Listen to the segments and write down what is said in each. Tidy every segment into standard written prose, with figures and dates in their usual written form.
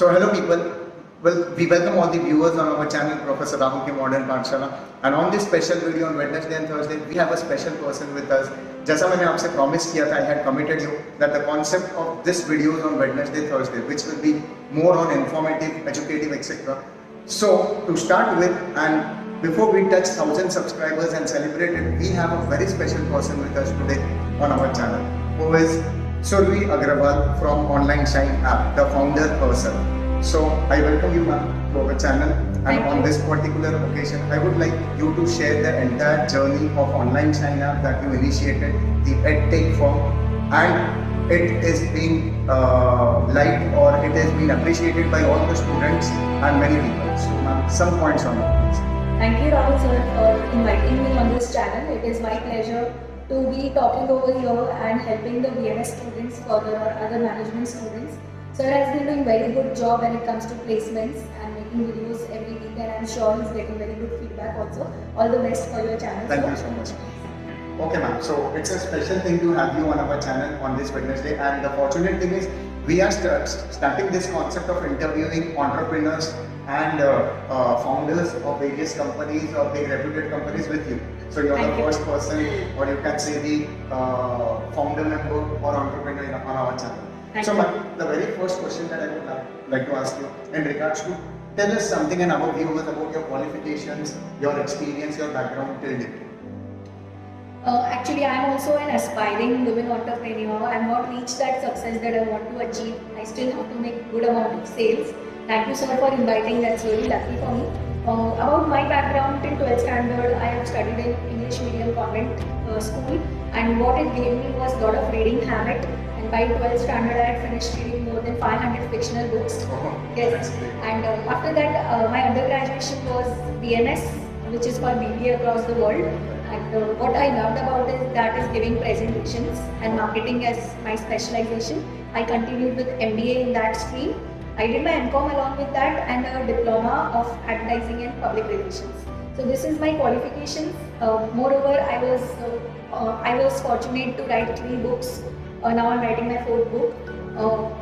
So hello people, well, we welcome all the viewers on our channel Professor Rahul K Modern Pathshala, and on this special video on Wednesday and Thursday we have a special person with us. जैसा मैंने आपसे promise किया था, I had committed you that the concept of this video is on Wednesday, Thursday, which will be more on informative, educative, etc. So to start with, and before we touch 1,000 subscribers and celebrate it, we have a very special person with us today on our channel, who is Survi Agrawal from Online Shine app, the founder herself. So I welcome you, ma'am, to our channel. And on this particular occasion, I would like you to share the entire journey of Online Shine app that you initiated, the EdTech form, and it is being liked or it has been appreciated by all the students and many people. So, ma'am, some points on that, please. Thank you, Rahul sir, for inviting me on this channel. It is my pleasure to be talking over here and helping the BMS students further or other management students. Sir has been doing very good job when it comes to placements and making videos every week, and I'm sure he's getting very good feedback also. All the best for your channel. Thank you so much. Okay, ma'am. So it's a special thing to have you on our channel on this Wednesday, and the fortunate thing is we are starting this concept of interviewing entrepreneurs and founders of various companies or big reputed companies with you. So you're the first person, or you can say the founder member or entrepreneur on our channel. So the very first question that I would like to ask you in regards to, tell us something and our viewers about your qualifications, your experience, your background till date. Actually, I'm also an aspiring women entrepreneur. I've not reached that success that I want to achieve. I still have to make good amount of sales. Thank you, sir, for inviting. That's really lucky for me. About my background till 12th standard, I have studied in English medium convent school, and what it gave me was a lot of reading habit. And by 12th standard, I had finished reading more than 500 fictional books. Yes. And after that, my undergraduation was BMS, which is called BBA across the world. And what I loved about it, that is giving presentations and marketing as my specialization. I continued with MBA in that stream. I did my MCOM along with that and a diploma of advertising and public relations. So this is my qualifications. Moreover, I was fortunate to write 3 books. Now I'm writing my 4th book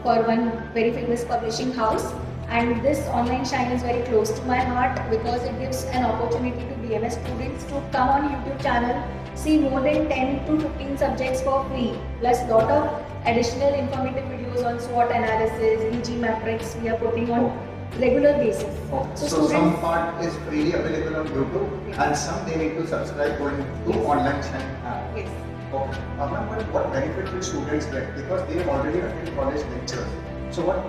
for one very famous publishing house. And this Online Shine is very close to my heart because it gives an opportunity to BMS students to come on YouTube channel, see more than 10 to 15 subjects for free, plus lot of additional informative videos on SWOT analysis, EG matrix we are putting on regular basis. So some part is freely available on YouTube and some they need to subscribe going to Online Shine app. Yes. Okay. What benefit will students get? Because they already attend college lectures. So what,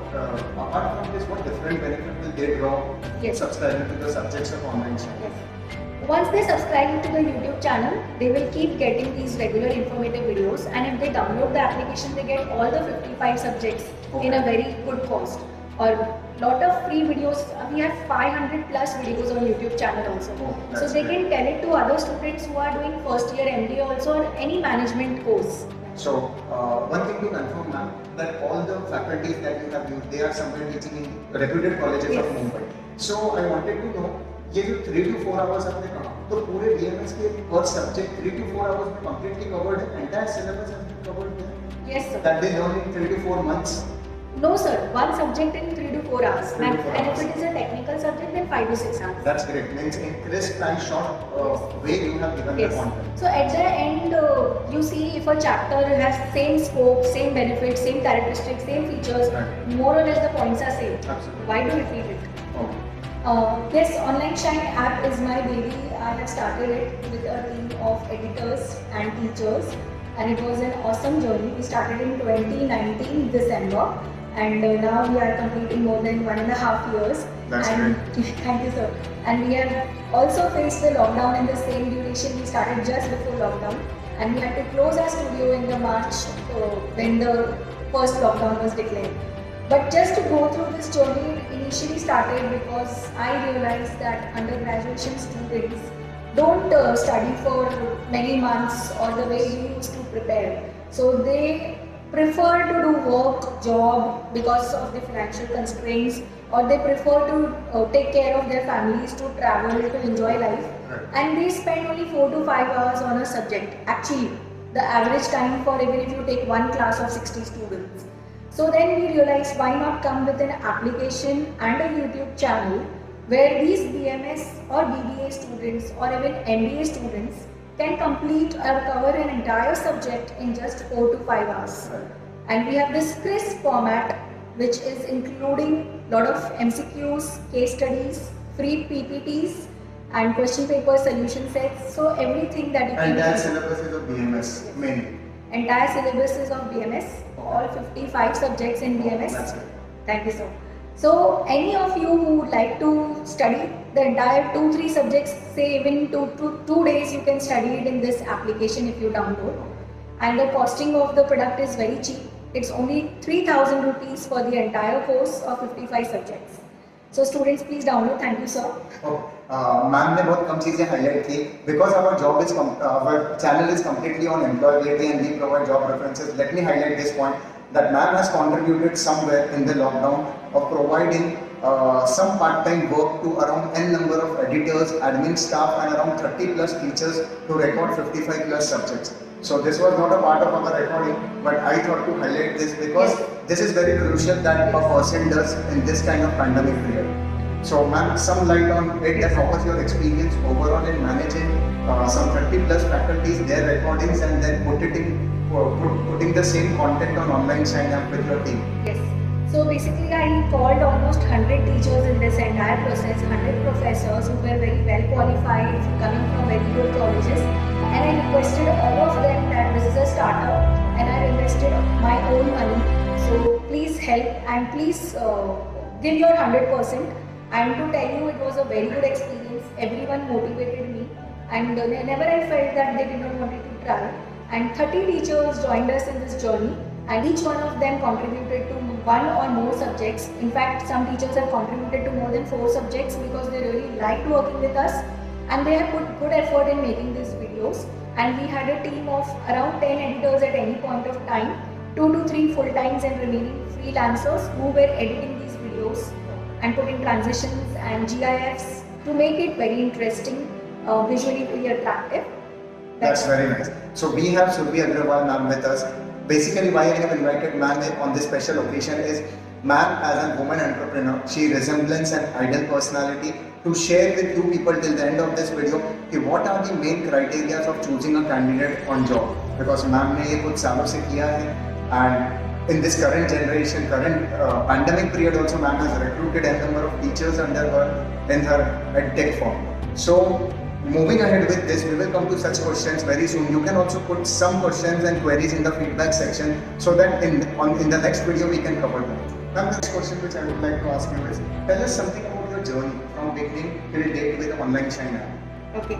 apart from this, what different benefit will they draw subscribing to the subjects of Online Shine? Yes. Once they subscribe to the YouTube channel, they will keep getting these regular informative videos, and if they download the application, they get all the 55 subjects in a very good cost. Or lot of free videos. We have 500 plus videos on YouTube channel also. So they can tell it to other students who are doing first year MBA also or any management course. So one thing to confirm, ma'am, that all the faculties that you have used, they are somewhere teaching in reputed colleges of Mumbai. So I wanted to know, ये जो 3 to 4 hours आपने कहा, तो पूरे BMS के per subject 3 to 4 hours में completely covered है, entire syllabus has been covered है? Yes, sir. That they learn in 3 to 4 months? No, sir. One subject in 3 to 4 hours. And if it is a technical subject, then 5 to 6 hours. That's great. Means in crisp and short way you have given the content. So at the end, you see if a chapter has same scope, same benefits, same characteristics, same features, more or less the points are same. Absolutely. Why to repeat it? Okay. Yes, Online Shine app is my baby. I have started it with a team of editors and teachers, and it was an awesome journey. We started in 2019 December. And now we are completing more than 1.5 years. That's great. Thank you, sir. And we have also faced the lockdown in the same duration. We started just before lockdown, and we had to close our studio in the March when the first lockdown was declared. But just to go through this journey, it initially started because I realized that undergraduation students don't study for many months or the way we used to prepare. So they prefer to do work, job because of the financial constraints, or they prefer to take care of their families, to travel, to enjoy life, and they spend only 4 to 5 hours on a subject. Actually, the average time for even if you take one class of 60 students. So then we realized why not come with an application and a YouTube channel where these BMS or BBA students or even MBA students can complete or cover an entire subject in just 4 to 5 hours. And we have this crisp format which is including lot of MCQs, case studies, free PPTs and question paper solution sets. So everything that you can Entire do. syllabus is of BMS mainly. Entire syllabus is of BMS, all 55 subjects in BMS. That's it. Thank you, sir. So, any of you who would like to study the entire 2-3 subjects, say even 2 days, you can study it in this application if you download. And the costing of the product is very cheap. It's only 3,000 rupees for the entire course of 55 subjects. So, students, please download. Thank you, sir. Ma'am ने बहुत कम चीजें highlight की because our job is our channel is completely on employability and we provide job references. Let me highlight this point that ma'am has contributed somewhere in the lockdown of providing some part-time work to around n number of editors, admin staff and around 30 plus teachers to record 55 plus subjects. So this was not a part of our recording, but I thought to highlight this because this is very crucial that a person does in this kind of pandemic period. So ma'am, some light on it, that how was your experience overall in managing some 30 plus faculties, their recordings and then putting the same content on online sign up with your team? Yes. So basically, I called almost 100 teachers in this entire process, 100 professors who were very well qualified, coming from very good colleges, and I requested all of them that this is a startup and I've invested my own money. So please help and please give your 100%. And to tell you, it was a very good experience. Everyone motivated me, and whenever I felt that they did not want to try. And 30 teachers joined us in this journey, and each one of them contributed to one or more subjects. In fact, some teachers have contributed to more than 4 subjects because they really liked working with us and they have put good effort in making these videos. And we had a team of around 10 editors at any point of time, 2 to 3 full-times and remaining freelancers who were editing these videos and putting transitions and GIFs to make it very interesting, visually very attractive. That's very nice. So we have Surbhi Agrawal ma'am with us. Basically why I have invited ma'am on this special occasion is ma'am as a woman entrepreneur, she resembles an ideal personality to share with you people till the end of this video what are the main criteria of choosing a candidate on job. Because ma'am ने ये कुछ सालों से किया है and in this current generation, current pandemic period also ma'am has recruited a number of teachers under her in her edtech form. So moving ahead with this, we will come to such questions very soon. You can also put some questions and queries in the feedback section so that in the next video we can cover them. Now the next question which I would like to ask you is, tell us something about your journey from beginning till date with Online Shine app. Okay.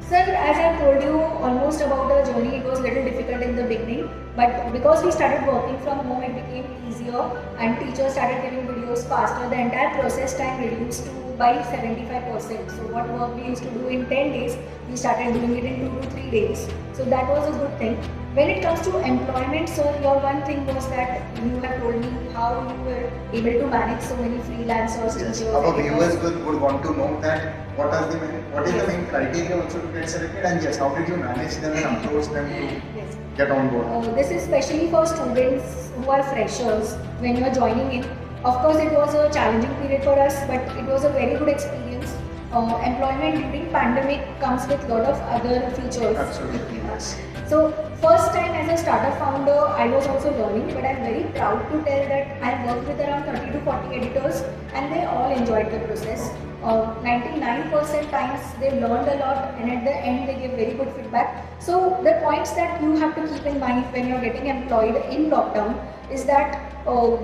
Sir, as I told you almost about the journey, it was a little difficult in the beginning, but because we started working from home, it became easier and teachers started giving videos faster. The entire process time reduced by 75%. So what work we used to do in 10 days, we started doing it in 2 to 3 days. So that was a good thing. When it comes to employment, sir, your one thing was that you have told me how you were able to manage so many freelancers, Yes. teachers. Our viewers would want to know that what is the main criteria also to get selected, and yes, how did you manage them and approach them to get on board? This is especially for students who are freshers when you are joining in. Of course, it was a challenging period for us, but it was a very good experience. Employment during pandemic comes with lot of other features. Absolutely, yes. So first time as a startup founder, I was also learning, but I'm very proud to tell that I worked with around 30 to 40 editors and they all enjoyed the process. 99% times they learned a lot and at the end they give very good feedback. So the points that you have to keep in mind when you're getting employed in lockdown is that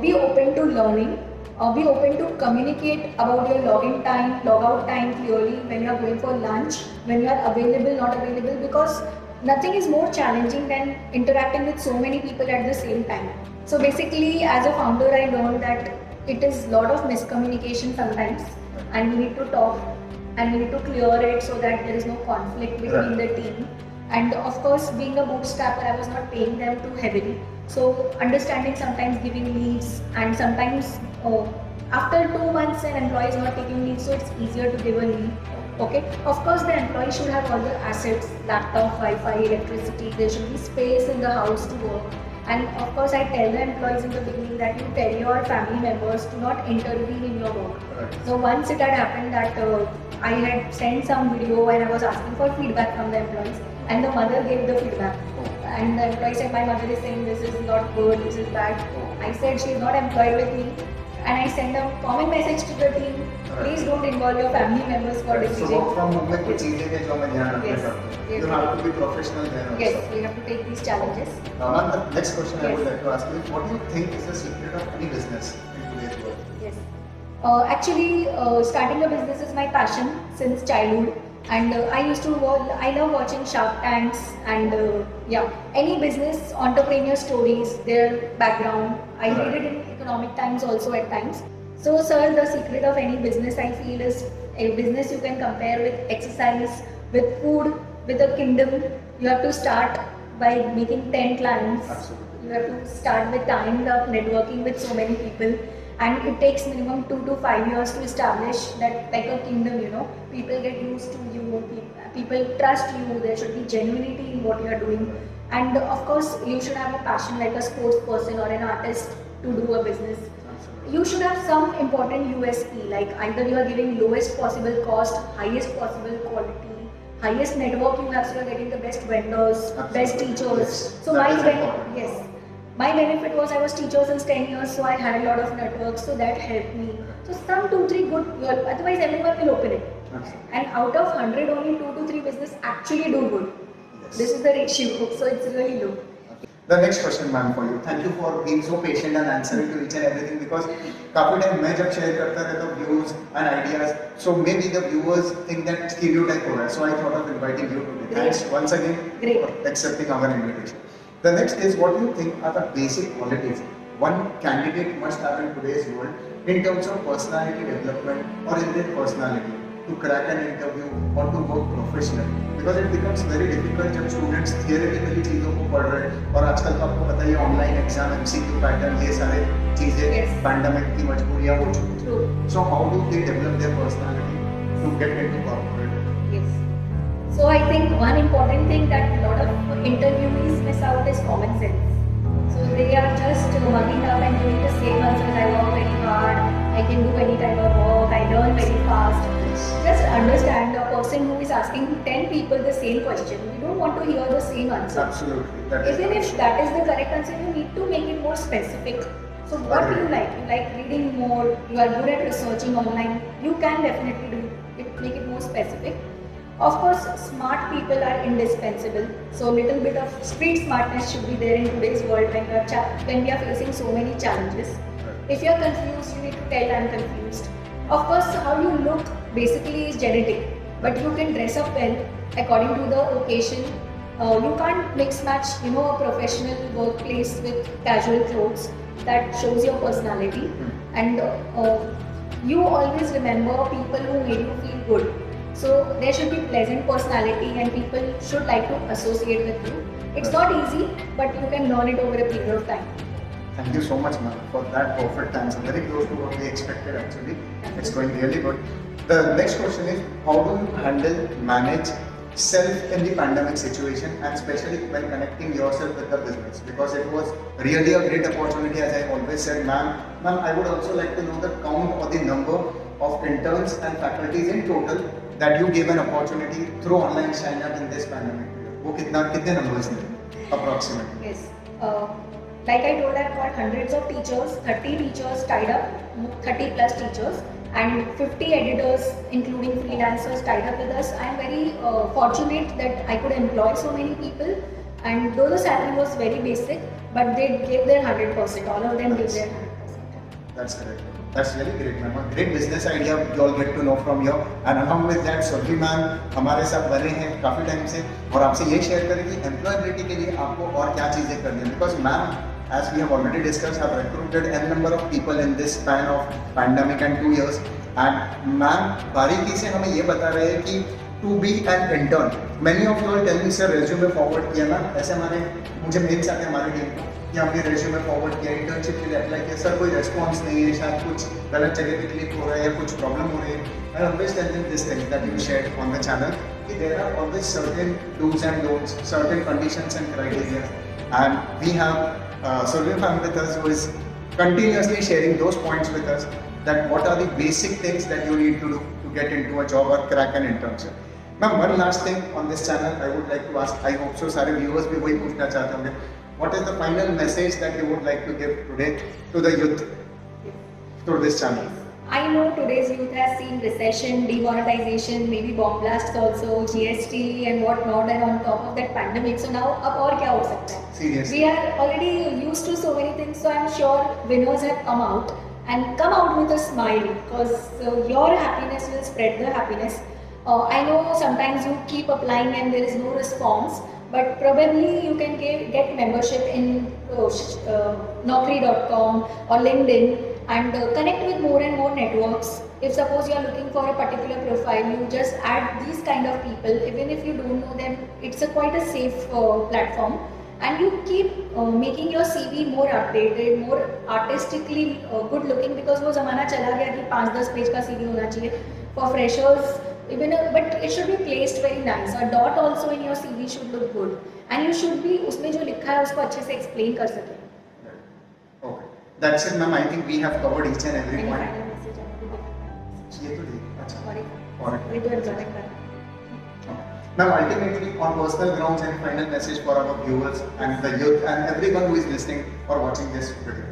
be open to learning, be open to communicate about your login time, logout time clearly when you're going for lunch, when you're available, not available, because nothing is more challenging than interacting with so many people at the same time. So basically, as a founder, I learned that it is a lot of miscommunication sometimes and we need to talk and we need to clear it so that there is no conflict between the team. And of course, being a bootstrapper, I was not paying them too heavily. So understanding sometimes giving leaves and sometimes after 2 months an employee is not taking leave, so it's easier to give a leave. Okay. Of course, the employee should have all the assets, laptop, Wi-Fi, electricity. There should be space in the house to work. And of course, I tell the employees in the beginning that you tell your family members to not intervene in your work. Right. So once it had happened that I had sent some video and I was asking for feedback from the employees, and the mother gave the feedback. And the employee said, my mother is saying this is not good, this is bad. I said, she is not employed with me. And I send a common message to the team, please don't involve your family members for So decision. work from home में कुछ चीजें हैं जो हमें ध्यान रखने Yes. पड़ते हैं. Yes. You have to be professional there also. Yes, we have to take these challenges. Ma'am, the next question I Yes. would like to ask you is, what do you think is the secret of any business in today's world? Yes. Actually, starting a business is my passion since childhood. And I love watching Shark Tanks and any business entrepreneur stories, their background. I read it in Economic Times also at times. So, sir, the secret of any business I feel is a business you can compare with exercise, with food, with a kingdom. You have to start by making 10 clients. Absolutely. You have to start with tying up, networking with so many people. And it takes minimum 2 to 5 years to establish that like a kingdom, you know. People get used to you, people trust you, there should be genuinity in what you are doing. And of course, you should have a passion like a sports person or an artist to do a business. You should have some important USP, like either you are giving lowest possible cost, highest possible quality, highest network you have, so you are getting the best vendors, best teachers. Yes. So That my is important. yes. My benefit was I was teacher since 10 years, so I had a lot of networks, so that helped me. So some 2-3 good, otherwise everyone will open it. And out of 100, only 2 to 3 business actually do good. Yes. This is the ratio, so it's really low. The next question, ma'am, for you. Thank you for being so patient and answering to each and everything, because काफी time मैं जब share करता रहता हूँ views and ideas, so maybe the viewers think that stereotype हो रहा है. So I thought of inviting you today. Thanks once again Great. for accepting our invitation. The next is, what do you think are the basic qualities one candidate must have in today's world in terms of personality development or in their personality to crack an interview or to work professionally? Because it becomes very difficult जब students theoretically चीज़ों को पढ़ रहे हैं, और आजकल तो आपको पता ही है ऑनलाइन एग्जाम, MCQ पैटर्न, ये सारे चीज़ें Yes. पैंडेमिक की मजबूरियाँ हो चुकी हैं. True. So how do they develop their personality to get into corporate? Yes. So I think one important thing that a lot of interviewees miss out is common sense. So they are just mugging up and giving the same answers. I work very hard, I can do any type of work, I learn very fast. Just understand a person who is asking 10 people the same question. You don't want to hear the same answer. Absolutely. That is Even if that is the correct answer, you need to make it more specific. So what do you like? You like reading more, you are good at researching online, you can definitely do it, make it more specific. Of course, smart people are indispensable. So little bit of street smartness should be there in today's world when we are facing so many challenges. If you are confused, you need to tell I'm confused. Of course, how you look basically is genetic, but you can dress up well according to the occasion. You can't mix match, a professional workplace with casual clothes. That shows your personality. And you always remember people who made you feel good. So there should be pleasant personality and people should like to associate with you. It's not easy, but you can learn it over a period of time. Thank you so much, ma'am, for that perfect answer. Very close to what we expected, actually. It's going really good. The next question is, how do you manage self in the pandemic situation, and especially when connecting yourself with the business? Because it was really a great opportunity, as I always said, ma'am. Ma'am, I would also like to know the count or the number of interns and faculties in total that you gave an opportunity through online sign up in this pandemic period. वो कितने numbers थे approximately? Yes. Like I told, I've got hundreds of teachers, 30 teachers tied up, 30 plus teachers, and 50 editors, including freelancers, tied up with us. I'm very fortunate that I could employ so many people. And though the salary was very basic, but they gave their 100%. All of them gave their 100%. That's correct. That's really great, ma'am. A great business idea you all get to know from here. And along with that, Surabhi ma'am हमारे साथ बने हैं काफ़ी time से, और आपसे ये share करें कि एम्प्लॉयबिलिटी के लिए आपको और क्या चीज़ें करनी है. Because ma'am, as we have already discussed, have recruited n number of people in this span of pandemic and 2 years. And ma'am बारीकी से हमें ये बता रहे हैं कि to be an intern. Many of you all tell me sir resume forward किया ना, ऐसे हमारे मुझे मेल्स आते हैं हमारे टीम को कि हमने रेज्यूमे फॉरवर्ड किया, इंटर्नशिप के लिए अप्लाई किया, सर कोई रेस्पॉन्स नहीं है, शायद कुछ गलत जगह पे क्लिक हो रहा है या कुछ प्रॉब्लम हो रही है. I always tell them this thing that you shared on the channel कि there are always certain do's and don'ts, certain conditions and criteria, and we have Survi ma'am with us, who is continuously sharing those points with us, that what are the basic things that you need to do to get into a job or crack an internship. Ma'am, one last thing on this channel I would like to ask, I hope so सारे viewers भी वही पूछना चाहते होंगे, what is the final message that you would like to give today to the youth through this channel? I know today's youth has seen recession, demonetization, maybe bomb blasts also, GST and whatnot, and on top of that pandemic. So now, अब और क्या हो सकता है? Seriously. We are already used to so many things, so I'm sure winners have come out and come out with a smile, because your happiness will spread the happiness. I know sometimes you keep applying and there is no response, but probably you can get membership in Naukri.com or LinkedIn and connect with more and more networks. If suppose you are looking for a particular profile, you just add these kind of people. Even if you don't know them, it's quite a safe platform. And you keep making your CV more updated, more artistically good looking, because वो ज़माना चला गया कि 5-10 page का CV होना चाहिए. For freshers, but it should be placed very nice. A dot also in your CV should look good, and you should be उसमें जो लिखा है उसको अच्छे से explain कर सके. Okay, that's it, ma'am. I think we have covered each and every Any point. final message आपको देना? ये तो ठीक, अच्छा. Sorry. और We do enjoy that. Now, ultimately, on personal grounds, any final message for our viewers and the youth and everyone who is listening or watching this video?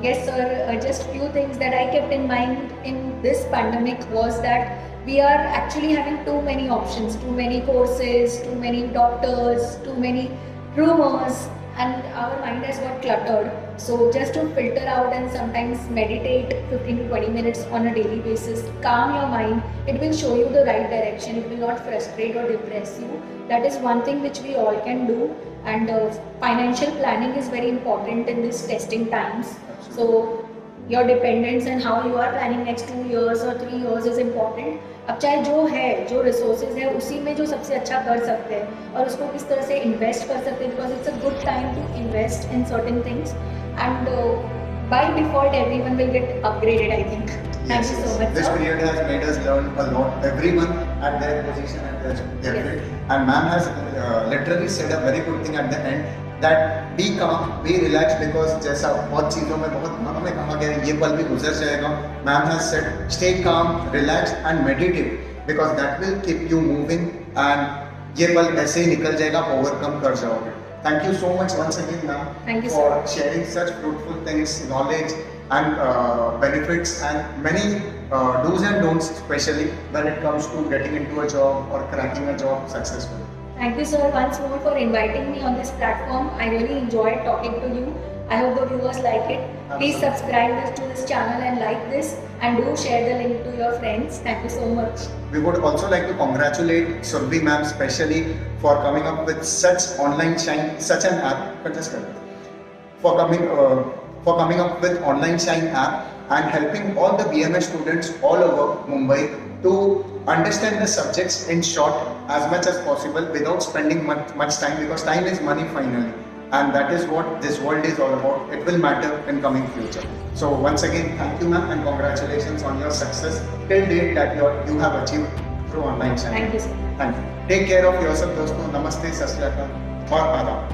Yes, sir. Just few things that I kept in mind in this pandemic was that we are actually having too many options, too many courses, too many doctors, too many rumors, and our mind has got cluttered. So just to filter out and sometimes meditate 15 to 20 minutes on a daily basis, calm your mind. It will show you the right direction. It will not frustrate or depress you. That is one thing which we all can do. And financial planning is very important in these testing times. So your dependence and how you are planning next 2 years or 3 years is important. अब चाहे जो है, जो resources है, उसी में जो सबसे अच्छा कर सकते हैं और उसको किस तरह से invest कर सकते हैं, because it's a good time to invest in certain things, and by default everyone will get upgraded, I think. Thank you so much, This sir. period has made us learn a lot. Everyone at their position and their Yes. field. And ma'am has literally said a very good thing at the end, that be calm, be relaxed, because जैसा बहुत चीज़ों में बहुत मानों में कहा गया है, ये पल भी गुजर जाएगा. Ma'am has said, stay calm, relaxed and meditative, because that will keep you moving, and ये पल ऐसे ही निकल जाएगा, overcome कर जाओगे. Thank you so much once again, ma'am, Thank you, for sir. sharing such fruitful things, knowledge and benefits, and many do's and don'ts, especially when it comes to getting into a job or cracking a job successfully. Thank you, sir, once more for inviting me on this platform. I really enjoyed talking to you. I hope the viewers like it. Please Absolutely. subscribe to this channel and like this, and do share the link to your friends. Thank you so much. We would also like to congratulate Survi ma'am specially for coming up with such online shine, such an app. For coming up with online shine app and helping all the BMS students all over Mumbai to understand the subjects in short as much as possible without spending much time, because time is money finally, and that is what this world is all about. It will matter in coming future. So once again, thank you ma'am, and congratulations on your success till date that you have achieved through online shine. Thank you, sir. Thank you. Take care of yourself, दोस्तों. नमस्ते, सत श्री अकाल और आदाब.